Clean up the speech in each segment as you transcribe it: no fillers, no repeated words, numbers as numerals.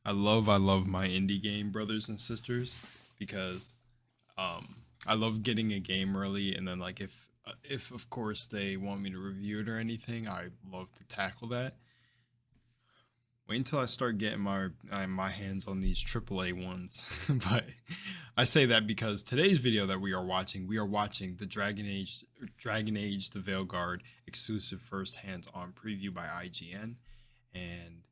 I love my indie game brothers and sisters because I love getting a game early, and then like if of course they want me to review it or anything, I love to tackle that. Wait until I start getting my hands on these AAA ones. But I say that because today's video that we are watching the Dragon Age the Veilguard exclusive first hands-on preview by IGN. And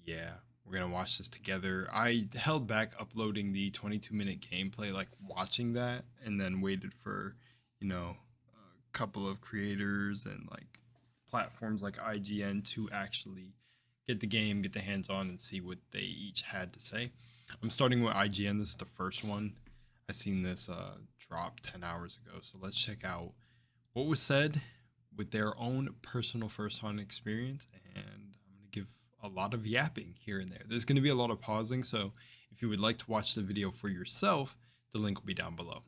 yeah, we're gonna watch this together. I held back uploading the 22-minute gameplay, like watching that, and then waited for, you know, a couple of creators and like platforms like IGN to actually get the game, get the hands on, and see what they each had to say. I'm starting with IGN. This is the first one. I seen this drop 10 hours ago, so let's check out what was said with their own personal first-hand experience, and I'm gonna give a lot of yapping here and there. There's gonna be a lot of pausing, so if you would like to watch the video for yourself, the link will be down below.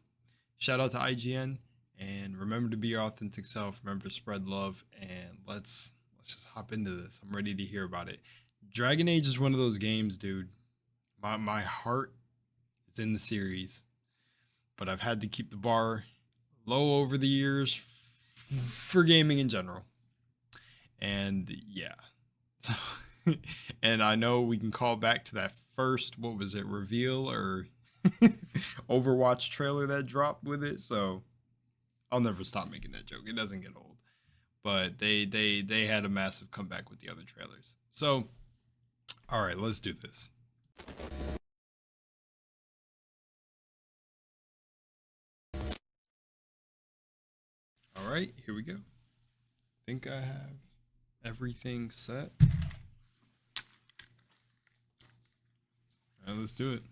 Shout out to IGN, and remember to be your authentic self. Remember to spread love, and let's just hop into this. I'm ready to hear about it. Dragon Age is one of those games, dude. My heart is in the series, but I've had to keep the bar low over the years for gaming in general. And yeah, so, and I know we can call back to that first, what was it, reveal or Overwatch trailer that dropped with it. So I'll never stop making that joke. It doesn't get old. But they had a massive comeback with the other trailers. So, all right, let's do this. All right, here we go. I think I have everything set. All right, let's do it.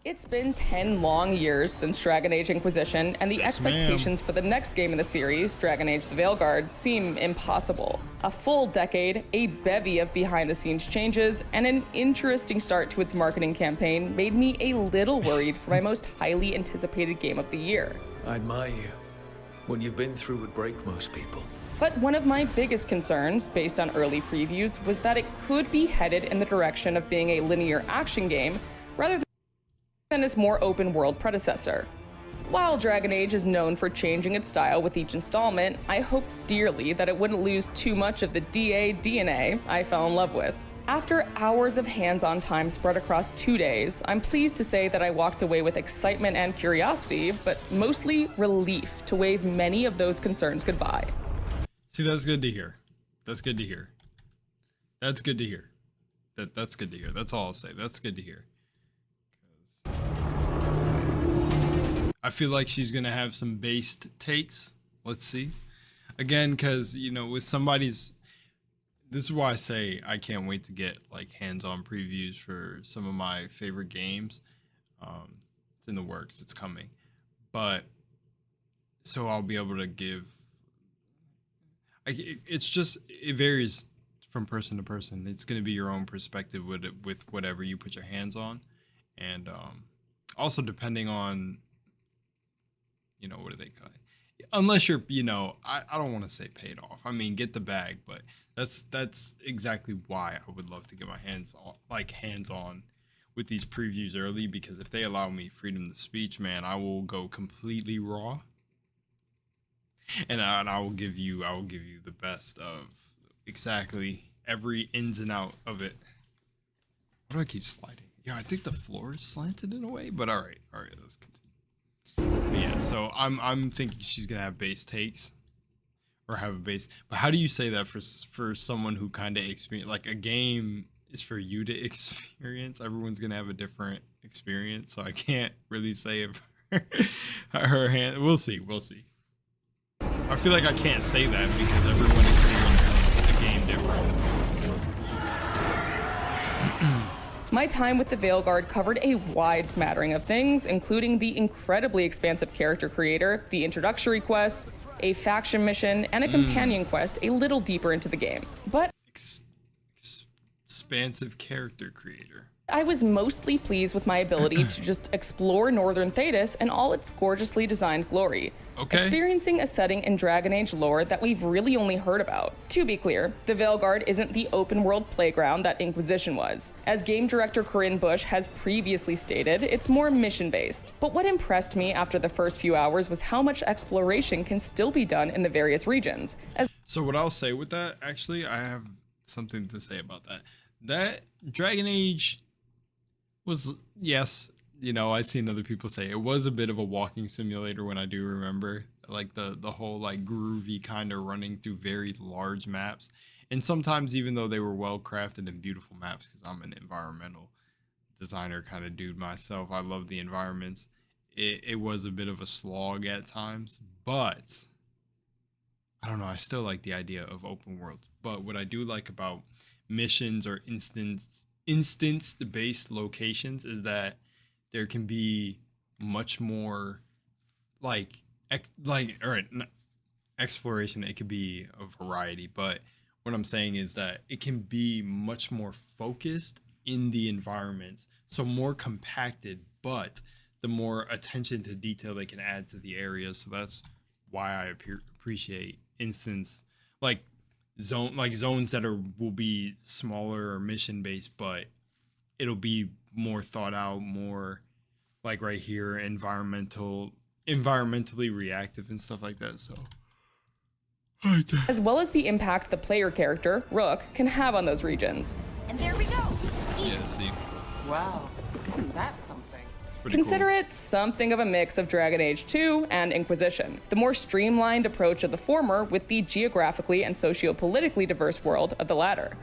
It's been 10 long years since Dragon Age Inquisition, and the Yes, expectations for the next game in the series, Dragon Age the Veilguard, seem impossible. A full decade, a bevy of behind-the-scenes changes, and an interesting start to its marketing campaign made me a little worried for my most highly anticipated game of the year. I admire you. What you've been through would break most people. But one of my biggest concerns, based on early previews, was that it could be headed in the direction of being a linear action game, rather than its more open-world predecessor. While Dragon Age is known for changing its style with each installment, I hoped dearly that it wouldn't lose too much of the DA DNA I fell in love with. After hours of hands-on time spread across 2 days, I'm pleased to say that I walked away with excitement and curiosity, but mostly relief to wave many of those concerns goodbye. See, that's good to hear. That's good to hear. That's good to hear. That's good to hear. That's all I'll say. That's good to hear. I feel like she's gonna have some based takes. Let's see. Again, because you know, with somebody's, this is why I say I can't wait to get like hands-on previews for some of my favorite games. It's in the works. It's coming, but so I'll be able to give. It's just, it varies from person to person. It's gonna be your own perspective with whatever you put your hands on, and also depending on, you know, what do they call it? Unless you're, you know, I don't want to say paid off. I mean, get the bag, but that's exactly why I would love to get my hands on with these previews early, because if they allow me freedom of speech, man, I will go completely raw, and I will give you the best of exactly every ins and out of it. Why do I keep sliding? Yeah, I think the floor is slanted in a way, but all right, let's continue. But yeah, so I'm thinking she's gonna have base takes, or have a base. But how do you say that for someone who kind of experience, like, a game is for you to experience? Everyone's gonna have a different experience, so I can't really say if her hand. We'll see. I feel like I can't say that because everyone experiences a game different. My time with the Veilguard covered a wide smattering of things, including the incredibly expansive character creator, the introductory quests, a faction mission, and a companion quest a little deeper into the game. But Expansive character creator. I was mostly pleased with my ability to just explore Northern Thedas in all its gorgeously designed glory, experiencing a setting in Dragon Age lore that we've really only heard about. To be clear, the Veilguard isn't the open-world playground that Inquisition was. As game director Corinne Bush has previously stated, it's more mission-based. But what impressed me after the first few hours was how much exploration can still be done in the various regions. So what I'll say with that, actually, I have something to say about that. That Dragon Age was, yes, you know, I've seen other people say it was a bit of a walking simulator when I do remember, like the whole like groovy kind of running through very large maps. And sometimes even though they were well crafted and beautiful maps, because I'm an environmental designer kind of dude myself, I love the environments. It was a bit of a slog at times, but I don't know, I still like the idea of open worlds. But what I do like about missions or instance-based locations is that there can be much more exploration. It could be a variety, but what I'm saying is that it can be much more focused in the environments, so more compacted, but the more attention to detail they can add to the area. So that's why I appreciate zones that will be smaller or mission based, but it'll be more thought out, more like right here, environmentally reactive and stuff like that. So as well as the impact the player character, Rook, can have on those regions. And there we go. Easy. yeah, see, Wow, isn't that something? Consider cool. it something of a mix of Dragon Age 2 and Inquisition. The more streamlined approach of the former with the geographically and socio-politically diverse world of the latter.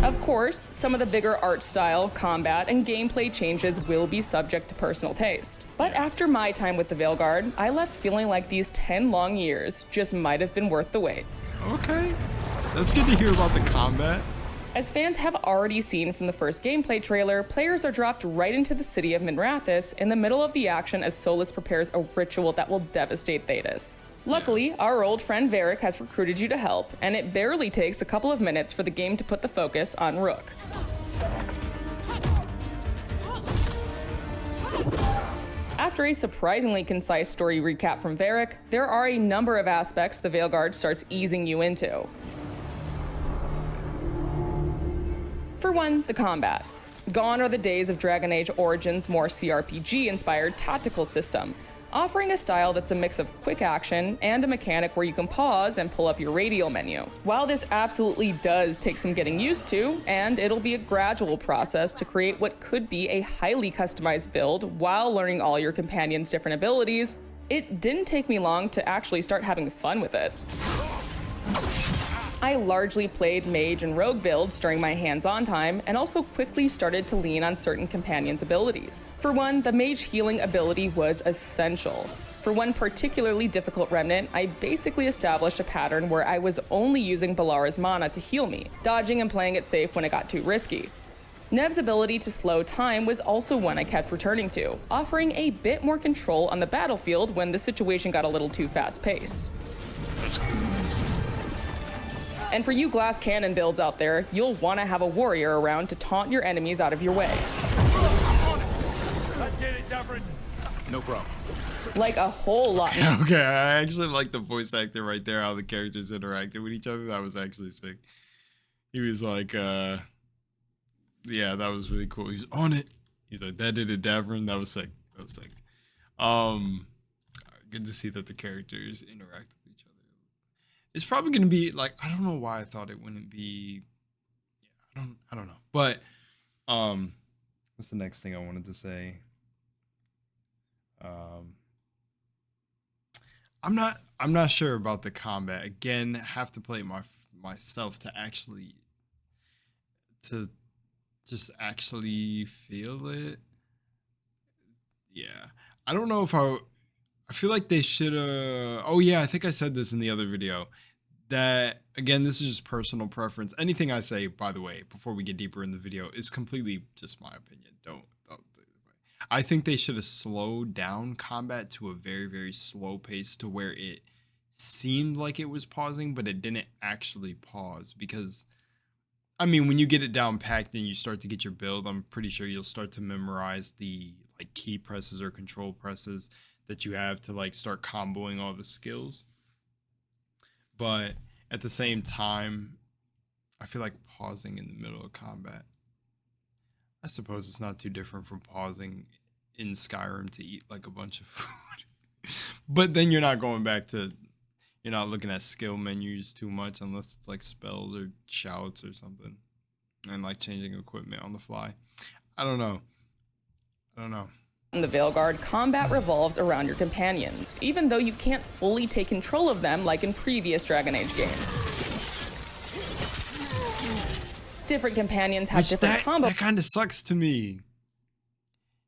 Of course, some of the bigger art style, combat, and gameplay changes will be subject to personal taste. But after my time with the Veilguard, I left feeling like these 10 long years just might have been worth the wait. Okay, that's good to hear about the combat. As fans have already seen from the first gameplay trailer, players are dropped right into the city of Minrathous in the middle of the action as Solus prepares a ritual that will devastate Thedas. Luckily, our old friend Varric has recruited you to help, and it barely takes a couple of minutes for the game to put the focus on Rook. After a surprisingly concise story recap from Varric, there are a number of aspects the Veilguard starts easing you into. For one, the combat. Gone are the days of Dragon Age Origins' more CRPG-inspired tactical system, offering a style that's a mix of quick action and a mechanic where you can pause and pull up your radial menu. While this absolutely does take some getting used to, and it'll be a gradual process to create what could be a highly customized build while learning all your companions' different abilities, it didn't take me long to actually start having fun with it. I largely played mage and rogue builds during my hands-on time, and also quickly started to lean on certain companions' abilities. For one, the mage healing ability was essential. For one particularly difficult remnant, I basically established a pattern where I was only using Balara's mana to heal me, dodging and playing it safe when it got too risky. Nev's ability to slow time was also one I kept returning to, offering a bit more control on the battlefield when the situation got a little too fast-paced. And for you glass cannon builds out there, you'll want to have a warrior around to taunt your enemies out of your way. No problem. Like a whole lot. Okay, I actually like the voice actor right there, how the characters interacted with each other. That was actually sick. He was like, yeah, that was really cool. He's on it. He's like, that did it, Davrin. That was sick. That was sick. Good to see that the characters interact with each other. It's probably gonna be like, I don't know why I thought it wouldn't be. Yeah, I don't know. But what's the next thing I wanted to say? I'm not sure about the combat. Again, have to play it myself to just actually feel it. Yeah, I don't know if I feel like they should have. Oh yeah, I think I said this in the other video. That again, this is just personal preference. Anything I say, by the way, before we get deeper in the video, is completely just my opinion. Don't. I think they should have slowed down combat to a very, very slow pace to where it seemed like it was pausing, but it didn't actually pause, because I mean, when you get it down packed and you start to get your build, I'm pretty sure you'll start to memorize the like key presses or control presses that you have to like start comboing all the skills. But at the same time, I feel like pausing in the middle of combat, I suppose it's not too different from pausing in Skyrim to eat like a bunch of food. But then you're not going back to, you're not looking at skill menus too much unless it's like spells or shouts or something. And like changing equipment on the fly. I don't know. In the Veilguard, combat revolves around your companions, even though you can't fully take control of them like in previous Dragon Age games. Different companions have different combos. That kind of sucks to me.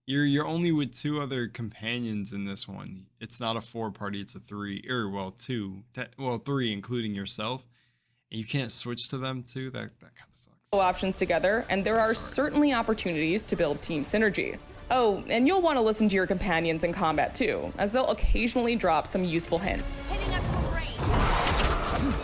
You're only with 2 other companions in this one. It's not a 4-party, it's a 3, or well, 2. 3 including yourself. And you can't switch to them too. That kind of sucks. Options together, and there are certainly opportunities to build team synergy. Oh, and you'll want to listen to your companions in combat too, as they'll occasionally drop some useful hints. Hitting us from range.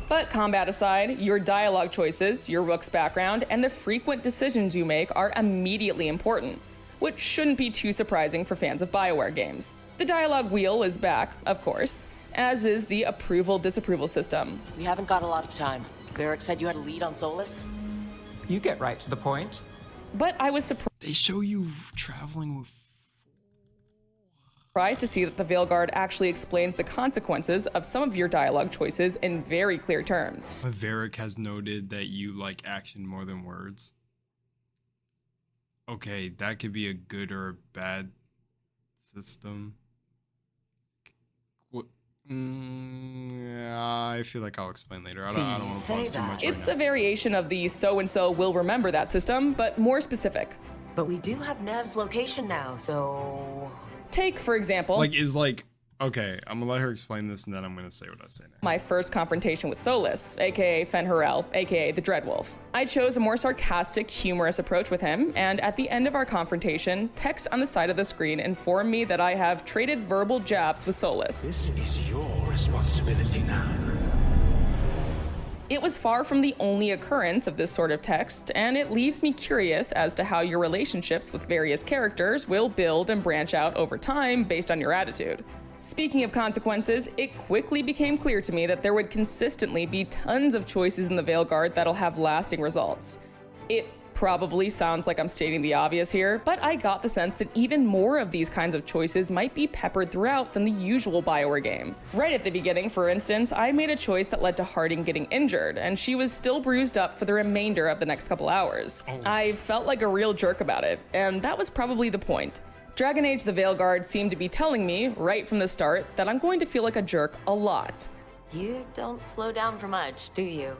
But combat aside, your dialogue choices, your rook's background, and the frequent decisions you make are immediately important, which shouldn't be too surprising for fans of BioWare games. The dialogue wheel is back, of course, as is the approval-disapproval system. We haven't got a lot of time. Varric said you had a lead on Solus? You get right to the point. But I was They show you traveling with... surprised to see that the Veilguard actually explains the consequences of some of your dialogue choices in very clear terms. Varric has noted that you like action more than words. Okay, that could be a good or a bad system. What? I feel like I'll explain later. I don't want to pause too much. It's a variation of the so-and-so will remember that system, but more specific. But we do have Nev's location now, so... Take, for example... Okay, I'm gonna let her explain this and then I'm gonna say what I say now. My first confrontation with Solus, aka Fen'Harel, aka the Dreadwolf. I chose a more sarcastic, humorous approach with him, and at the end of our confrontation, text on the side of the screen informed me that I have traded verbal jabs with Solus. This is your responsibility now. It was far from the only occurrence of this sort of text, and it leaves me curious as to how your relationships with various characters will build and branch out over time based on your attitude. Speaking of consequences, it quickly became clear to me that there would consistently be tons of choices in the Veilguard that'll have lasting results. It probably sounds like I'm stating the obvious here, but I got the sense that even more of these kinds of choices might be peppered throughout than the usual BioWare game. Right at the beginning, for instance, I made a choice that led to Harding getting injured, and she was still bruised up for the remainder of the next couple hours. I felt like a real jerk about it, and that was probably the point. Dragon Age the Veilguard seemed to be telling me, right from the start, that I'm going to feel like a jerk a lot. You don't slow down for much, do you?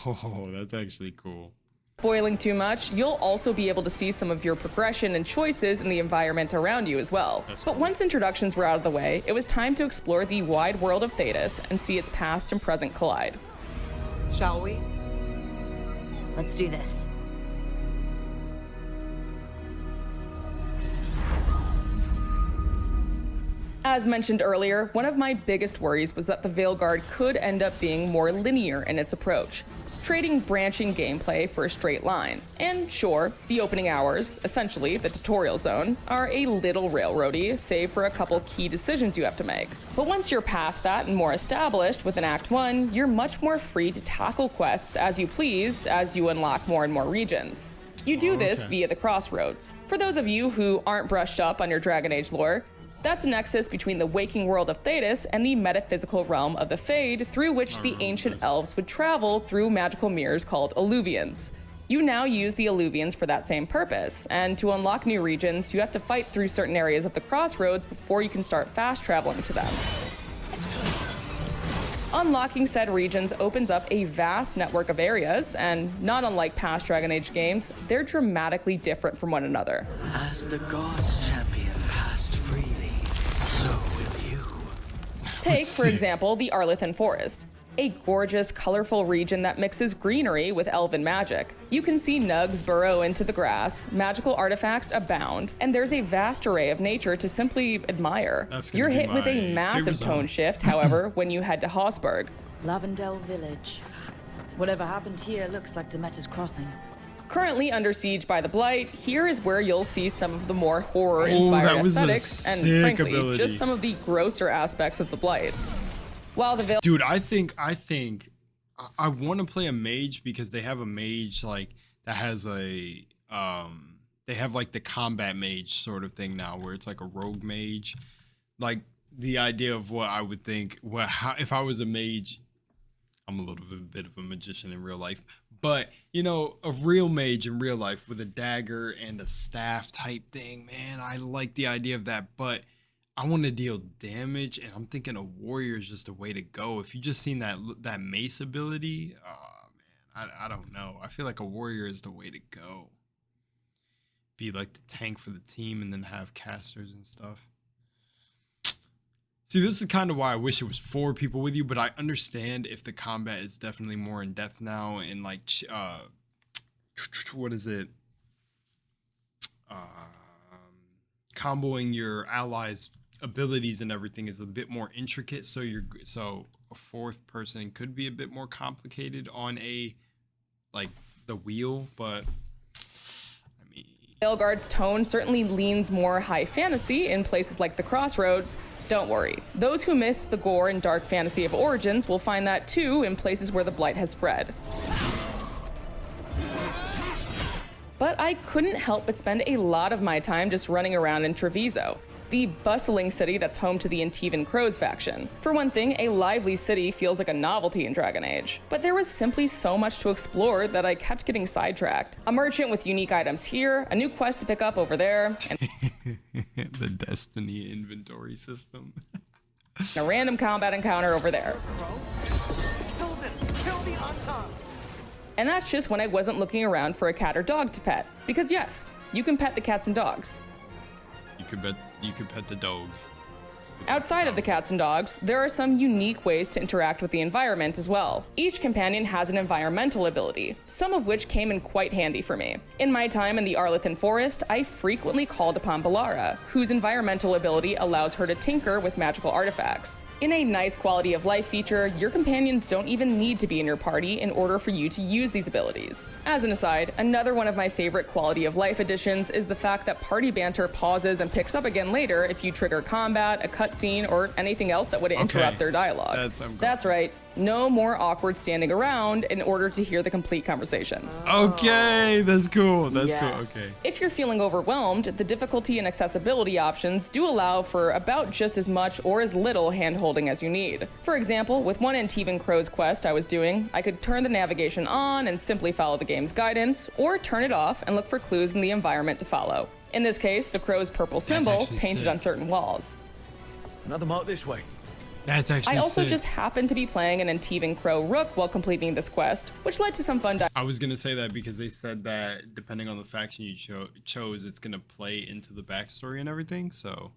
Oh, that's actually cool. Spoiling too much, you'll also be able to see some of your progression and choices in the environment around you as well. But once introductions were out of the way, it was time to explore the wide world of Thedas and see its past and present collide. Shall we? Let's do this. As mentioned earlier, one of my biggest worries was that the Veilguard could end up being more linear in its approach, trading branching gameplay for a straight line. And sure, the opening hours, essentially the tutorial zone, are a little railroady, save for a couple key decisions you have to make. But once you're past that and more established within Act 1, you're much more free to tackle quests as you please as you unlock more and more regions. You do this via the Crossroads. For those of you who aren't brushed up on your Dragon Age lore, that's a nexus between the waking world of Thedas and the metaphysical realm of the Fade, through which the ancient elves would travel through magical mirrors called Alluvians. You now use the Alluvians for that same purpose, and to unlock new regions, you have to fight through certain areas of the Crossroads before you can start fast traveling to them. Unlocking said regions opens up a vast network of areas, and not unlike past Dragon Age games, they're dramatically different from one another. As the gods' champion passed freely, so will you. Take, for example, the Arlethan Forest, a gorgeous, colorful region that mixes greenery with elven magic. You can see nugs burrow into the grass, magical artifacts abound, and there's a vast array of nature to simply admire. You're hit with a massive tone shift, however, when you head to Haussburg. Lavendel Village. Whatever happened here looks like Demeter's Crossing. Currently under siege by the Blight, here is where you'll see some of the more horror-inspired aesthetics and, frankly, just some of the grosser aspects of the Blight. While the Dude, I think I want to play a mage because they have a mage like that has a they have like the combat mage sort of thing now where it's like a rogue mage. Like the idea of what I would think if I was a mage. I'm a little bit of a magician in real life, but you know, a real mage in real life with a dagger and a staff type thing, man, I like the idea of that, but I want to deal damage, and I'm thinking a warrior is just a way to go. If you just seen that mace ability, oh man, I don't know. I feel like a warrior is the way to go. Be like the tank for the team, and then have casters and stuff. See, this is kind of why I wish it was 4 people with you, but I understand if the combat is definitely more in depth now, and like, what is it? Comboing your allies' abilities and everything is a bit more intricate. So a 4th person could be a bit more complicated on the wheel, but I mean, Veilguard's tone certainly leans more high fantasy in places like the Crossroads. Don't worry, those who miss the gore and dark fantasy of Origins will find that too in places where the Blight has spread. But I couldn't help but spend a lot of my time just running around in Treviso, the bustling city that's home to the Antivan Crows faction. For one thing, a lively city feels like a novelty in Dragon Age. But there was simply so much to explore that I kept getting sidetracked. A merchant with unique items here, a new quest to pick up over there, and the Destiny inventory system. a random combat encounter over there. And that's just when I wasn't looking around for a cat or dog to pet. Because yes, you can pet the cats and dogs. You could pet the dog. Outside of the cats and dogs, there are some unique ways to interact with the environment as well. Each companion has an environmental ability, some of which came in quite handy for me. In my time in the Arlethan Forest, I frequently called upon Balara, whose environmental ability allows her to tinker with magical artifacts. In a nice quality of life feature, your companions don't even need to be in your party in order for you to use these abilities. As an aside, another one of my favorite quality of life additions is the fact that party banter pauses and picks up again later if you trigger combat, a cutscene, or anything else that would interrupt their dialogue. That's right. No more awkward standing around in order to hear the complete conversation. Okay, that's cool. That's cool. Okay. If you're feeling overwhelmed, the difficulty and accessibility options do allow for about just as much or as little hand-holding as you need. For example, with one Antivan Crow's quest I was doing, I could turn the navigation on and simply follow the game's guidance, or turn it off and look for clues in the environment to follow. In this case, the crow's purple symbol painted on certain walls. Another mark this way. That's actually I also sick. just happened to be playing an Antivan Crow Rook while completing this quest, which led to some fun I was gonna say that because they said that depending on the faction you chose, it's gonna play into the backstory and everything, so.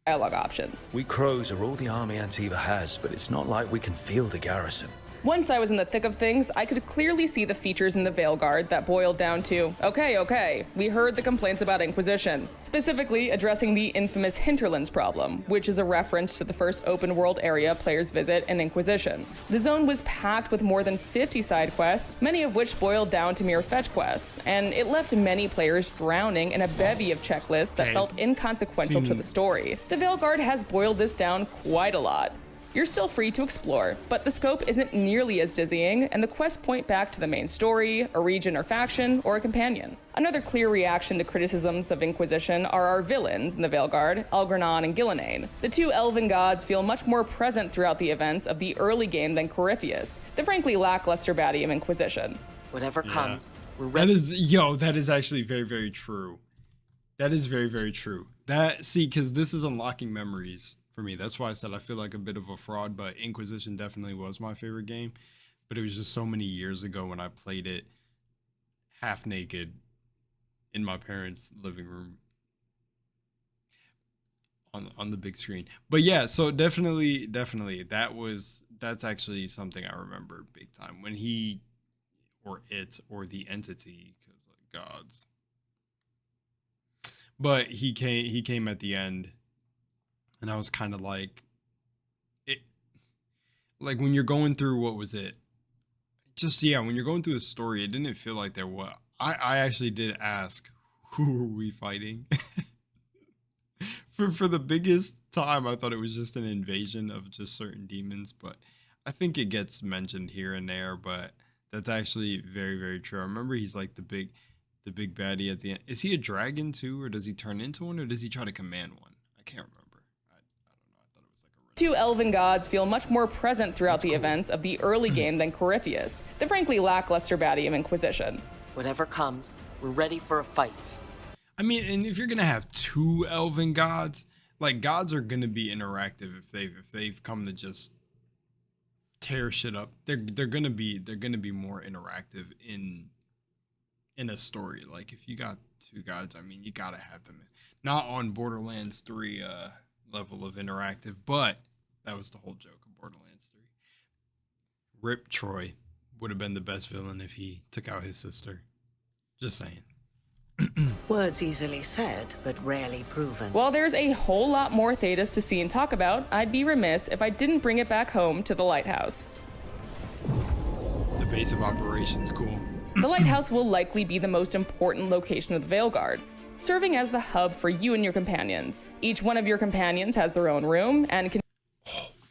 dialogue options. We crows are all the army Antiva has, but it's not like we can field a garrison. Once I was in the thick of things, I could clearly see the features in the Veilguard that boiled down to, okay, we heard the complaints about Inquisition, specifically addressing the infamous Hinterlands problem, which is a reference to the first open world area players visit in Inquisition. The zone was packed with more than 50 side quests, many of which boiled down to mere fetch quests, and it left many players drowning in a bevy of checklists that felt inconsequential to the story. The Veilguard has boiled this down quite a lot. You're still free to explore, but the scope isn't nearly as dizzying, and the quests point back to the main story, a region or faction, or a companion. Another clear reaction to criticisms of Inquisition are our villains in the Veilguard, Algernon and Gillenane. The two elven gods feel much more present throughout the events of the early game than Corypheus, the frankly lackluster baddie of Inquisition. Whatever comes, we're ready. That is actually very, very true. That is very, very true. Because this is unlocking memories. For me, that's why I said I feel like a bit of a fraud, but Inquisition definitely was my favorite game. But it was just so many years ago when I played it half naked in my parents' living room on the big screen. But yeah, so definitely that's actually something I remember big time when he or it or the entity, because like gods. But he came at the end. And I was kind of like, like when you're going through, what was it? Just, yeah, when you're going through the story, it didn't feel like there was. I actually did ask, who are we fighting? For the biggest time, I thought it was just an invasion of just certain demons, but I think it gets mentioned here and there, but that's actually very, very true. I remember he's like the big baddie at the end. Is he a dragon too, or does he turn into one, or does he try to command one? I can't remember. I don't know. I thought it was like a Two elven gods feel much more present throughout the events of the early game than Corypheus, the frankly lackluster baddie of Inquisition. Whatever comes, we're ready for a fight. I mean, and if you're gonna have two elven gods, like gods are gonna be interactive if they've come to just tear shit up. They're gonna be more interactive in a story. Like if you got two gods, I mean, you gotta have them. Not on Borderlands 3 level of interactive, but that was the whole joke of Borderlands 3. Rip Troy would have been the best villain if he took out his sister. Just saying. Words easily said, but rarely proven. While there's a whole lot more Thedas to see and talk about, I'd be remiss if I didn't bring it back home to the Lighthouse. The base of operations, cool. The Lighthouse will likely be the most important location of the Veilguard, serving as the hub for you and your companions. Each one of your companions has their own room and can...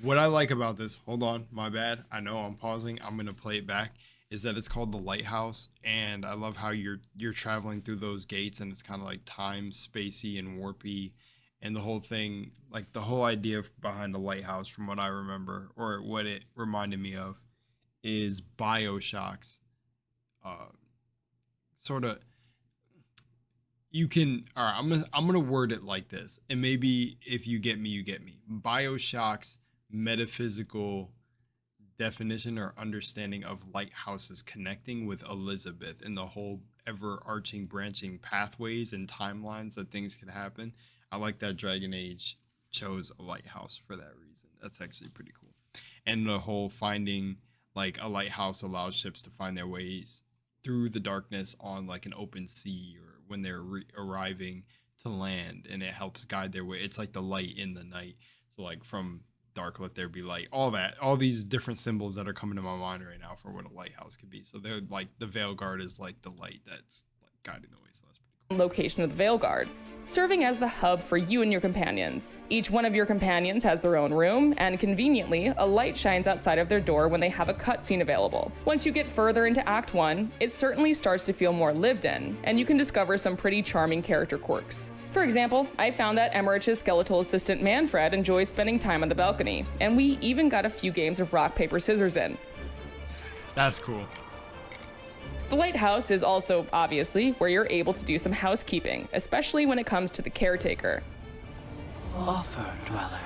What I like about this, hold on, my bad. I know I'm pausing. I'm gonna play it back. Is that it's called the Lighthouse, and I love how you're traveling through those gates, and it's kind of like time spacey and warpy, and the whole thing, like the whole idea behind the Lighthouse, from what I remember, or what it reminded me of, is Bioshock's sort of. You can, all right, I'm gonna word it like this, and maybe if you get me, you get me. Bioshock's metaphysical definition or understanding of lighthouses connecting with Elizabeth and the whole ever-arching branching pathways and timelines that things could happen. I like that Dragon Age chose a lighthouse for that reason. That's actually pretty cool. And the whole finding, like, a lighthouse allows ships to find their ways through the darkness on like an open sea, or when they're arriving to land, and it helps guide their way. It's like the light in the night. So like from dark let there be light, all these different symbols that are coming to my mind right now for what a lighthouse could be. So they're like, the Veilguard is like the light that's like guiding the way. So that's pretty cool. Location of the Veilguard, serving as the hub for you and your companions. Each one of your companions has their own room, and conveniently, a light shines outside of their door when they have a cutscene available. Once you get further into Act 1, it certainly starts to feel more lived in, and you can discover some pretty charming character quirks. For example, I found that Emmerich's skeletal assistant Manfred enjoys spending time on the balcony, and we even got a few games of rock, paper, scissors in. That's cool. The Lighthouse is also, obviously, where you're able to do some housekeeping, especially when it comes to the caretaker. Offer, dweller.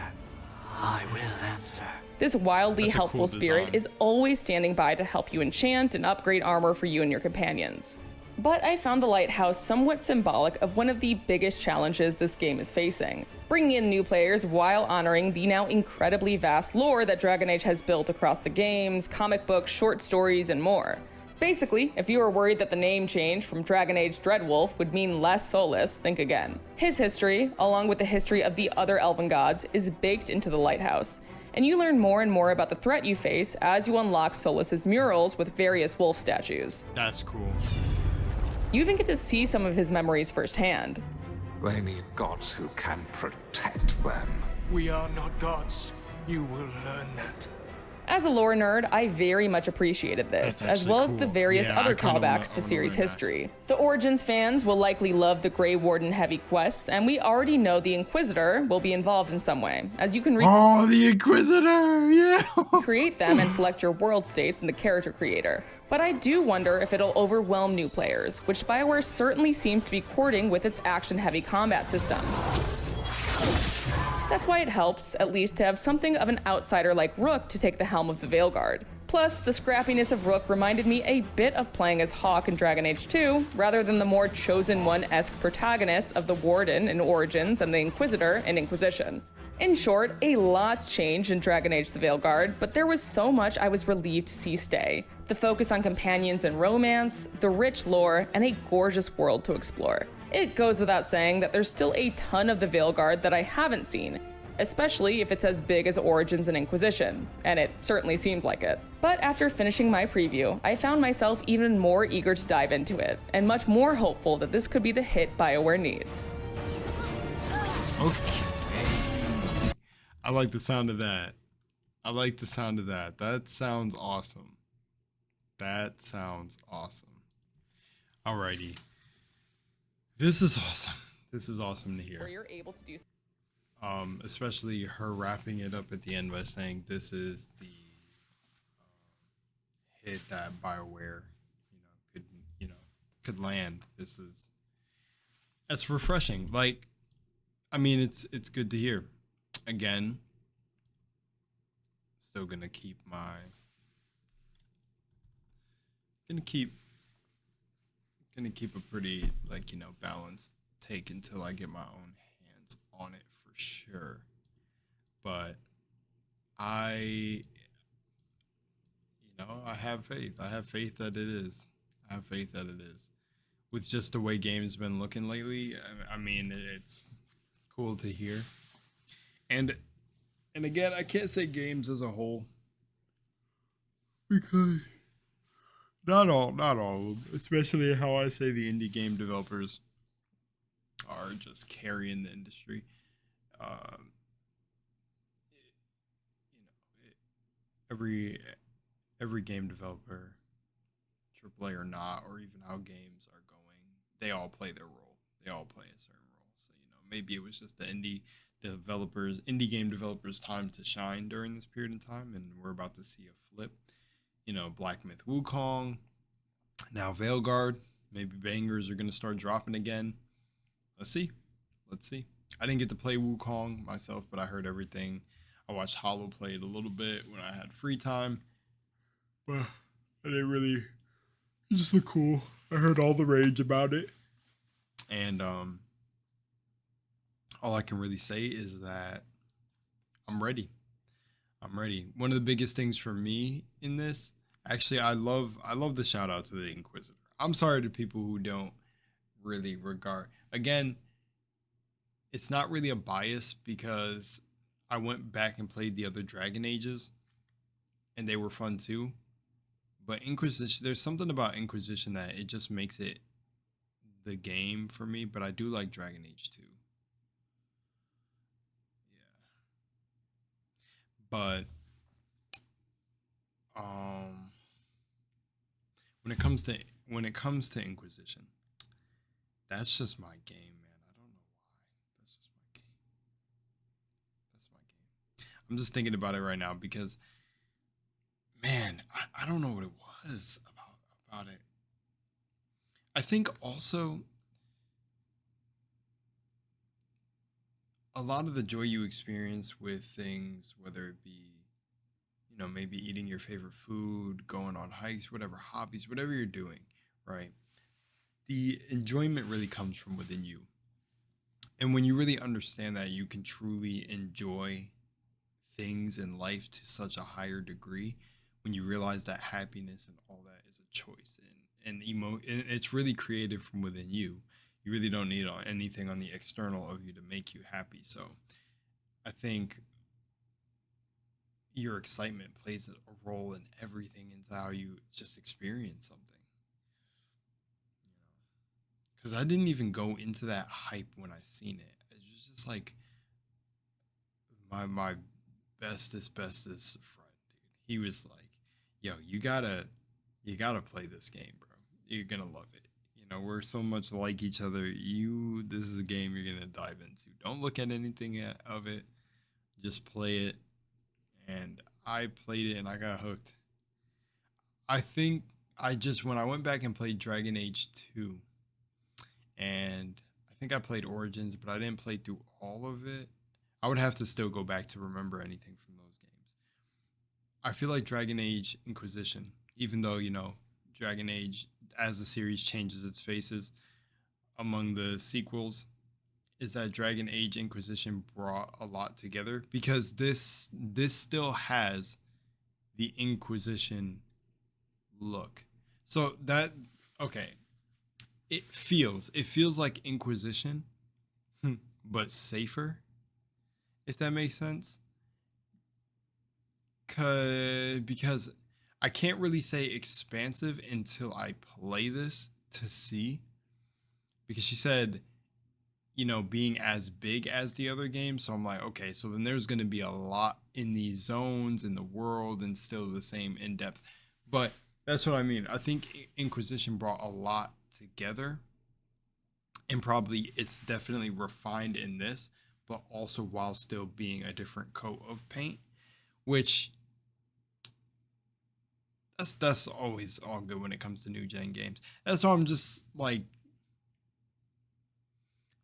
I will answer. This wildly That's a helpful cool spirit design. is always standing by to help you enchant and upgrade armor for you and your companions. But I found the Lighthouse somewhat symbolic of one of the biggest challenges this game is facing, bringing in new players while honoring the now incredibly vast lore that Dragon Age has built across the games, comic books, short stories, and more. Basically, if you were worried that the name change from Dragon Age Dreadwolf would mean less Solus, think again. His history, along with the history of the other elven gods, is baked into the Lighthouse, and you learn more and more about the threat you face as you unlock Solus's murals with various wolf statues. That's cool. You even get to see some of his memories firsthand. They need gods who can protect them. We are not gods. You will learn that. As a lore nerd, I very much appreciated this, That's as well actually as the cool. various Yeah, other I kinda callbacks to wanna series learn that. history. The Origins fans will likely love the Grey Warden heavy quests, and we already know the Inquisitor will be involved in some way, as you can Oh, the Inquisitor, yeah. create them and select your world states in the character creator. But I do wonder if it'll overwhelm new players, which BioWare certainly seems to be courting with its action-heavy combat system. That's why it helps, at least, to have something of an outsider like Rook to take the helm of the Veilguard. Plus, the scrappiness of Rook reminded me a bit of playing as Hawke in Dragon Age 2, rather than the more Chosen One-esque protagonists of the Warden in Origins and the Inquisitor in Inquisition. In short, a lot's changed in Dragon Age the Veilguard, but there was so much I was relieved to see stay. The focus on companions and romance, the rich lore, and a gorgeous world to explore. It goes without saying that there's still a ton of the Veilguard that I haven't seen, especially if it's as big as Origins and Inquisition, and it certainly seems like it. But after finishing my preview, I found myself even more eager to dive into it, and much more hopeful that this could be the hit BioWare needs. Okay. I like the sound of that. I like the sound of that. That sounds awesome. That sounds awesome. Alrighty. This is awesome. This is awesome to hear. Where you're able to do especially her wrapping it up at the end by saying this is the hit that BioWare, could land. That's refreshing. Like, I mean, it's good to hear. Again, still gonna keep a pretty balanced take until I get my own hands on it for sure. But I have faith. I have faith that it is. With just the way games been looking lately, I mean, it's cool to hear. And again, I can't say games as a whole, because not all of them, especially how I say the indie game developers are just carrying the industry. Every game developer, AAA or not, or even how games are going, they all play their role. They all play a certain role. So, maybe it was just the indie game developers' time to shine during this period of time, and we're about to see a flip. Black Myth Wukong, now Veilguard, maybe bangers are gonna start dropping again. Let's see. I didn't get to play Wukong myself, but I heard everything. I watched Hollow play it a little bit when I had free time, but I didn't really. It just looked cool. I heard all the rage about it, and all I can really say is that I'm ready. One of the biggest things for me in this, actually, I love the shout out to the Inquisitor. I'm sorry to people who don't really regard. Again, it's not really a bias, because I went back and played the other Dragon Ages, and they were fun too. But Inquisition, there's something about Inquisition that it just makes it the game for me. But I do like Dragon Age 2. But when it comes to Inquisition, that's just my game, man. I don't know why. That's just my game. I'm just thinking about it right now because, man, I don't know what it was about it. I think also a lot of the joy you experience with things, whether it be, maybe eating your favorite food, going on hikes, whatever hobbies, whatever you're doing, right? The enjoyment really comes from within you. And when you really understand that, you can truly enjoy things in life to such a higher degree, when you realize that happiness and all that is a choice, and it's really created from within you. You really don't need anything on the external of you to make you happy. So I think your excitement plays a role in everything, into how you just experience something. Because I didn't even go into that hype when I seen it. It was just like my bestest friend, dude. He was like, yo, you gotta play this game, bro. You're gonna love it. We're so much like each other. This is a game you're gonna dive into. Don't look at anything of it. Just play it. And I played it and I got hooked. I think when I went back and played Dragon Age 2, and I think I played Origins, but I didn't play through all of it. I would have to still go back to remember anything from those games. I feel like Dragon Age Inquisition, even though, Dragon Age as the series changes its faces among the sequels, is that Dragon Age Inquisition brought a lot together, because this still has the Inquisition look. So that, okay, it feels like Inquisition, but safer. if that makes sense. Because I can't really say expansive until I play this to see. Because she said, you know, being as big as the other games. So I'm like, okay, so then there's going to be a lot in these zones in the world and still the same in depth. But that's what I mean. I think Inquisition brought a lot together, and probably it's definitely refined in this, but also while still being a different coat of paint, which that's always all good when it comes to new gen games. That's why I'm just like,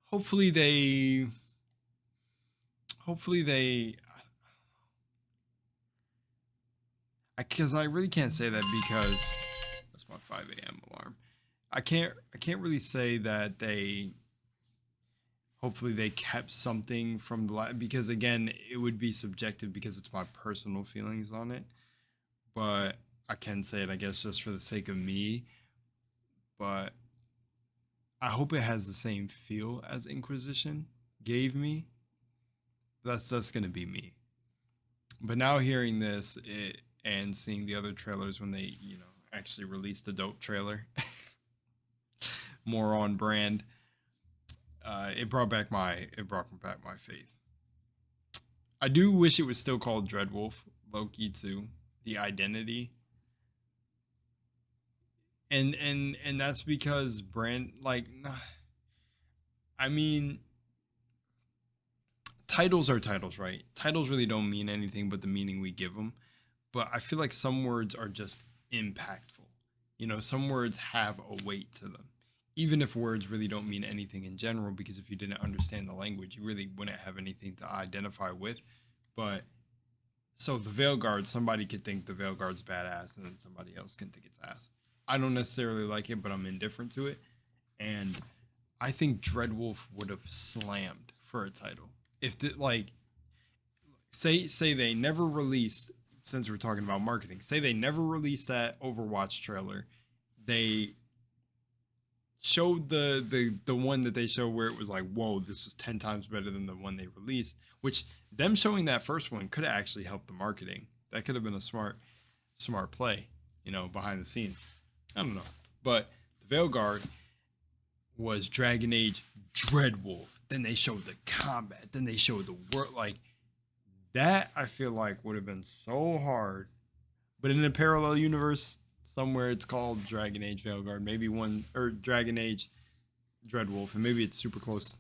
hopefully they because I really can't say that because that's my 5 a.m. alarm. I can't really say that hopefully they kept something from the because again, it would be subjective because it's my personal feelings on it. But I can say it, I guess, just for the sake of me. But I hope it has the same feel as Inquisition gave me. That's gonna be me. But now hearing this and seeing the other trailers when they, you know, actually released the dope trailer, more on brand, it brought back my faith. I do wish it was still called Dreadwolf Loki too, the identity. And that's because brand, like, I mean, titles are titles, right? Titles really don't mean anything but the meaning we give them. But I feel like some words are just impactful. You know, some words have a weight to them, even if words really don't mean anything in general, because if you didn't understand the language, you really wouldn't have anything to identify with. But so the Veilguard, somebody could think the Veilguard's badass, and then somebody else can think it's ass. I don't necessarily like it, but I'm indifferent to it. And I think Dreadwolf would have slammed for a title. If the, like, say they never released, since we're talking about marketing, say they never released that Overwatch trailer. They showed the one that they showed where it was like, whoa, this was 10 times better than the one they released, which them showing that first one could have actually helped the marketing. That could have been a smart play, you know, behind the scenes. I don't know. But the Veilguard was Dragon Age Dreadwolf. Then they showed the combat. Then they showed the world. Like, that I feel like would have been so hard. But in a parallel universe, somewhere it's called Dragon Age Veilguard. Maybe one, or Dragon Age Dreadwolf. And maybe it's super close.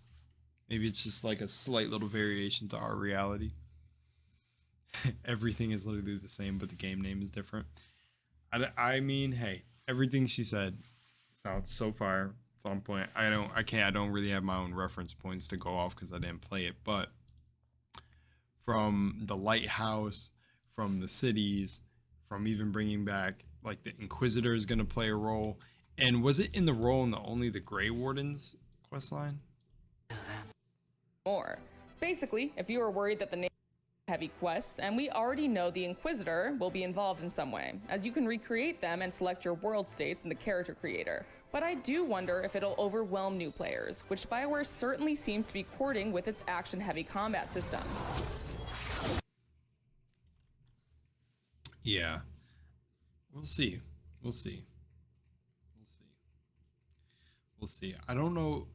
Maybe it's just like a slight little variation to our reality. Everything is literally the same, but the game name is different. I mean, hey, everything she said sounds so fire. It's on point. I don't really have my own reference points to go off because I didn't play it, but from the lighthouse, from the cities, from even bringing back, like, the Inquisitor is going to play a role. And was it in the role in only the Grey Wardens questline? More. Basically, if you are worried that the name heavy quests, and we already know the Inquisitor will be involved in some way, as you can recreate them and select your world states in the character creator. But I do wonder if it'll overwhelm new players, which BioWare certainly seems to be courting with its action-heavy combat system. Yeah. We'll see. I don't know.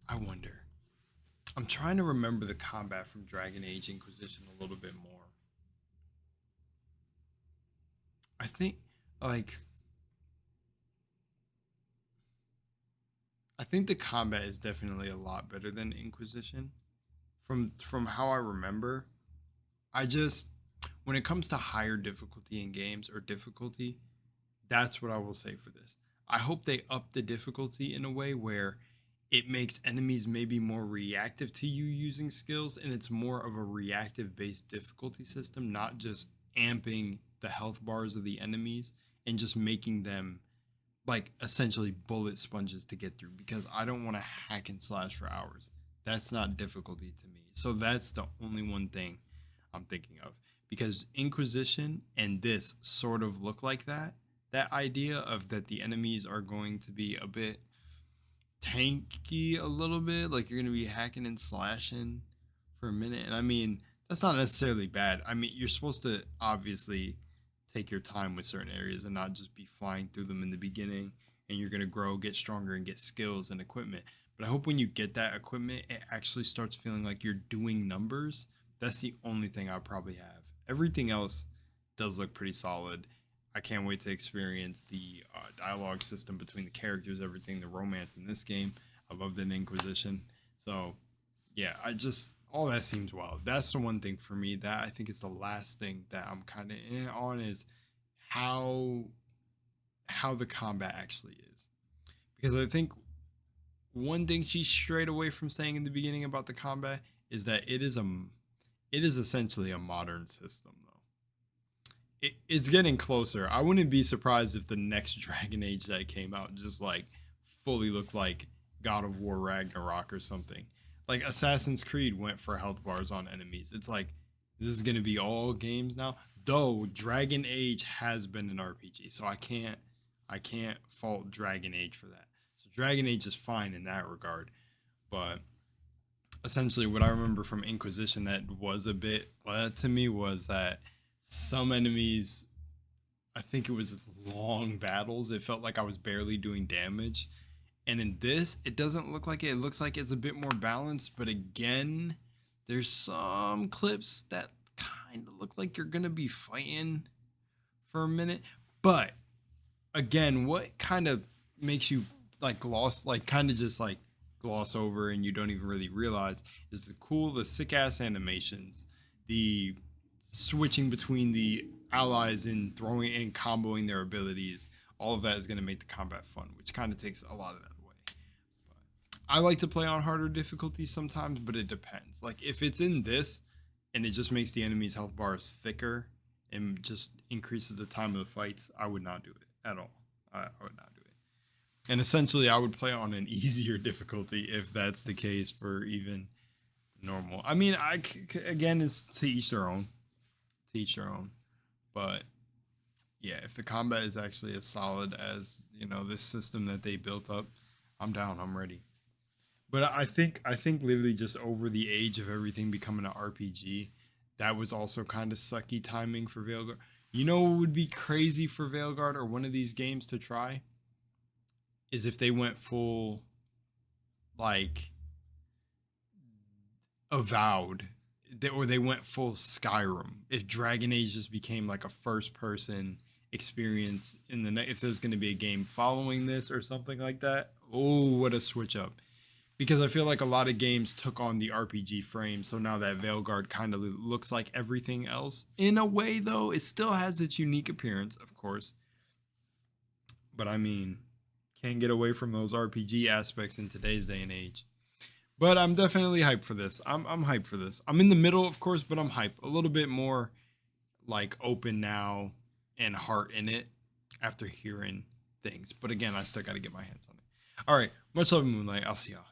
I wonder. I'm trying to remember the combat from Dragon Age Inquisition a little bit more. I think, like, I think the combat is definitely a lot better than Inquisition. From how I remember, when it comes to higher difficulty in games or difficulty, that's what I will say for this. I hope they up the difficulty in a way where it makes enemies maybe more reactive to you using skills, and it's more of a reactive based difficulty system, not just amping the health bars of the enemies and just making them like essentially bullet sponges to get through, because I don't want to hack and slash for hours. That's not difficulty to me. So that's the only one thing I'm thinking of, because Inquisition and this sort of look like that idea of that the enemies are going to be a bit tanky a little bit. Like you're gonna be hacking and slashing for a minute, and I mean that's not necessarily bad. I mean you're supposed to obviously take your time with certain areas and not just be flying through them in the beginning, and you're gonna grow, get stronger, and get skills and equipment. But I hope when you get that equipment, it actually starts feeling like you're doing numbers. That's the only thing I probably have. Everything else does look pretty solid. I can't wait to experience the dialogue system between the characters, everything, the romance in this game. I loved an Inquisition. So, yeah, all that seems wild. That's the one thing for me that I think is the last thing that I'm kind of in on is how the combat actually is. Because I think one thing she strayed away from saying in the beginning about the combat is that it is essentially a modern system though. It's getting closer. I wouldn't be surprised if the next Dragon Age that came out just like fully looked like God of War Ragnarok or something. Like Assassin's Creed went for health bars on enemies. It's like this is gonna be all games now. Though Dragon Age has been an RPG, so I can't fault Dragon Age for that. Dragon Age is fine in that regard, but essentially what I remember from Inquisition that was a bit to me was that some enemies, I think it was long battles, it felt like I was barely doing damage. And in this, it doesn't look like it. It looks like it's a bit more balanced, but again, there's some clips that kind of look like you're gonna be fighting for a minute. But again, what kind of makes you like gloss over and you don't even really realize is the sick ass animations, the switching between the allies and throwing and comboing their abilities. All of that is going to make the combat fun, which kind of takes a lot of that away. But I like to play on harder difficulties sometimes, but it depends. Like if it's in this and it just makes the enemy's health bars thicker and just increases the time of the fights, I would not do it at all. I would not do it. And essentially, I would play on an easier difficulty if that's the case for even normal. I mean, again, it's to each their own. To each their own. But yeah, if the combat is actually as solid as, this system that they built up, I'm down. I'm ready. But I think literally just over the age of everything becoming an RPG, that was also kind of sucky timing for Veilguard. You know what would be crazy for Veilguard or one of these games to try? Is if they went full, like, Avowed, or they went full Skyrim. If Dragon Age just became like a first-person experience if there's going to be a game following this or something like that. Oh, what a switch up! Because I feel like a lot of games took on the RPG frame, so now that Veilguard kind of looks like everything else. In a way, though, it still has its unique appearance, of course. But I mean, can't get away from those RPG aspects in today's day and age. But I'm definitely hyped for this. I'm hyped for this. I'm in the middle, of course, but I'm hyped. A little bit more like open now and heart in it after hearing things. But again, I still got to get my hands on it. All right. Much love, Moonlight. I'll see y'all.